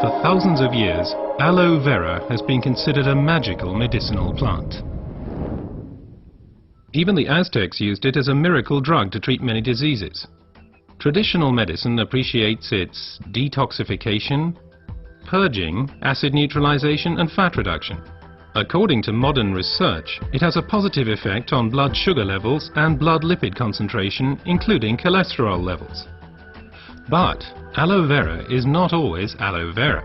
For thousands of years, aloe vera has been considered a magical medicinal plant. Even the Aztecs used it as a miracle drug to treat many diseases. Traditional medicine appreciates its detoxification, purging, acid neutralization and fat reduction. According to modern research, it has a positive effect on blood sugar levels and blood lipid concentration, including cholesterol levels. But aloe vera is not always aloe vera.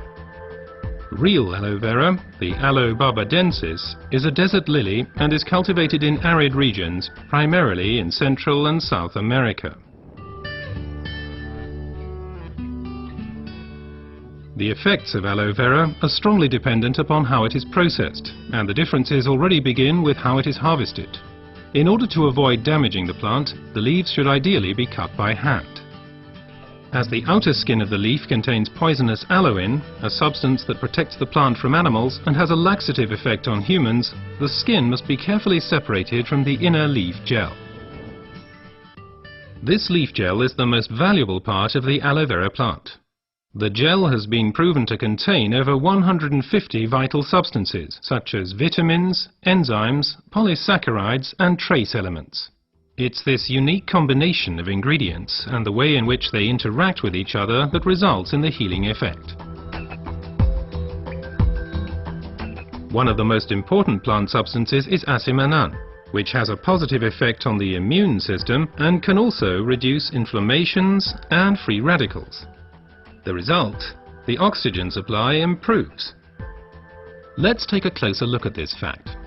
Real aloe vera, the Aloe barbadensis, is a desert lily and is cultivated in arid regions, primarily in Central and South America. The effects of aloe vera are strongly dependent upon how it is processed, and the differences already begin with how it is harvested. In order to avoid damaging the plant, the leaves should ideally be cut by hand. As the outer skin of the leaf contains poisonous aloin, a substance that protects the plant from animals and has a laxative effect on humans, the skin must be carefully separated from the inner leaf gel. This leaf gel is the most valuable part of the aloe vera plant. The gel has been proven to contain over 150 vital substances, such as vitamins, enzymes, polysaccharides and trace elements. It's this unique combination of ingredients and the way in which they interact with each other that results in the healing effect. One of the most important plant substances is asiminan, which has a positive effect on the immune system and can also reduce inflammations and free radicals. The result, the oxygen supply improves. Let's take a closer look at this fact.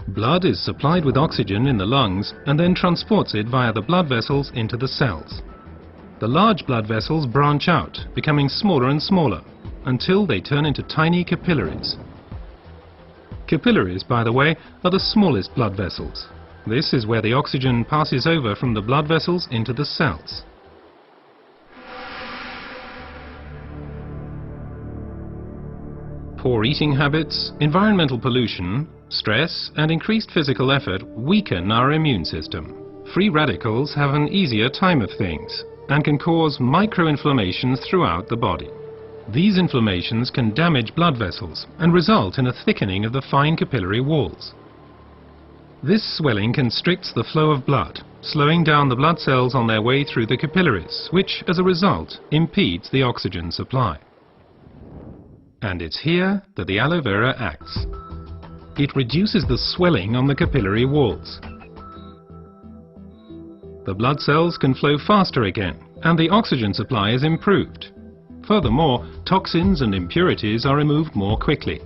Blood is supplied with oxygen in the lungs and then transports it via the blood vessels into the cells. The large blood vessels branch out, becoming smaller and smaller, until they turn into tiny capillaries. Capillaries, by the way, are the smallest blood vessels. This is where the oxygen passes over from the blood vessels into the cells. Poor eating habits, environmental pollution, stress and increased physical effort weaken our immune system. Free radicals have an easier time of things and can cause microinflammations throughout the body. These inflammations can damage blood vessels and result in a thickening of the fine capillary walls. This swelling constricts the flow of blood, slowing down the blood cells on their way through the capillaries, which, as a result, impedes the oxygen supply. And it's here that the aloe vera acts. It reduces the swelling on the capillary walls. The blood cells can flow faster again, and the oxygen supply is improved. Furthermore, toxins and impurities are removed more quickly.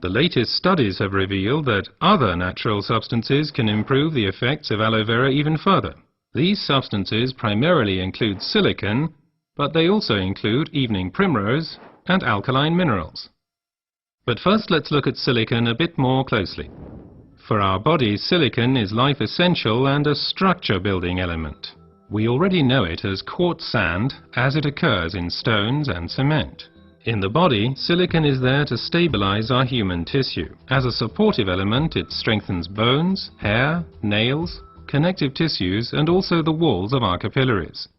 The latest studies have revealed that other natural substances can improve the effects of aloe vera even further. These substances primarily include silicon, but they also include evening primrose and alkaline minerals. But first let's look at silicon a bit more closely. For our bodies, silicon is life essential and a structure building element. We already know it as quartz sand as it occurs in stones and cement. In the body, silicon is there to stabilize our human tissue. As a supportive element, it strengthens bones, hair, nails, connective tissues and also the walls of our capillaries.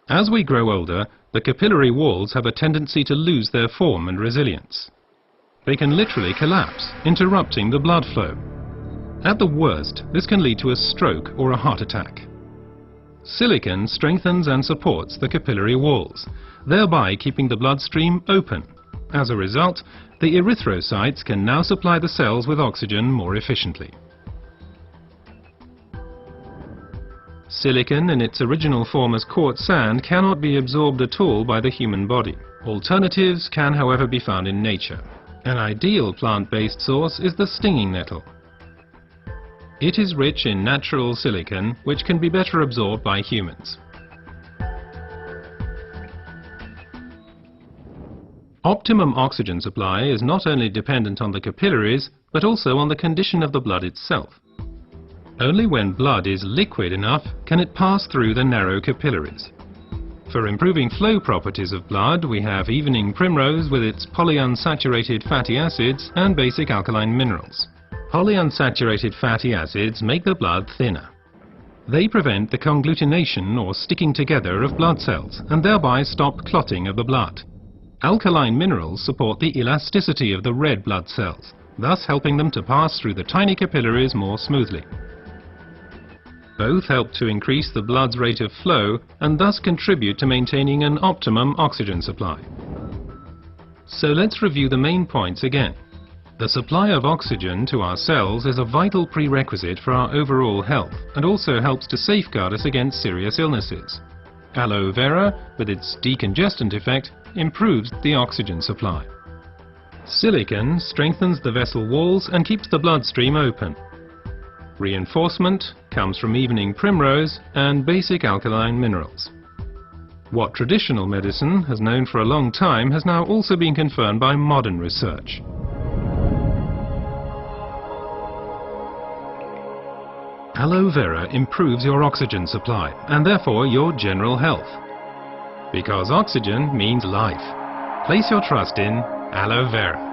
As we grow older, the capillary walls have a tendency to lose their form and resilience. They can literally collapse, interrupting the blood flow. At the worst, this can lead to a stroke or a heart attack. Silicon strengthens and supports the capillary walls, thereby keeping the bloodstream open. As a result, the erythrocytes can now supply the cells with oxygen more efficiently. Silicon in its original form as quartz sand cannot be absorbed at all by the human body. Alternatives can, however, be found in nature. An ideal plant-based source is the stinging nettle. It is rich in natural silicon, which can be better absorbed by humans. Optimum oxygen supply is not only dependent on the capillaries, but also on the condition of the blood itself. Only when blood is liquid enough can it pass through the narrow capillaries. For improving flow properties of blood, we have evening primrose with its polyunsaturated fatty acids and basic alkaline minerals. Polyunsaturated fatty acids make the blood thinner. They prevent the conglutination or sticking together of blood cells and thereby stop clotting of the blood. Alkaline minerals support the elasticity of the red blood cells, thus helping them to pass through the tiny capillaries more smoothly. Both help to increase the blood's rate of flow and thus contribute to maintaining an optimum oxygen supply. So let's review the main points again. The supply of oxygen to our cells is a vital prerequisite for our overall health and also helps to safeguard us against serious illnesses. Aloe Vera, with its decongestant effect, improves the oxygen supply. Silicon strengthens the vessel walls and keeps the bloodstream open. Reinforcement comes from evening primrose and basic alkaline minerals. What traditional medicine has known for a long time has now also been confirmed by modern research. Aloe Vera improves your oxygen supply and therefore your general health. Because oxygen means life. Place your trust in Aloe Vera.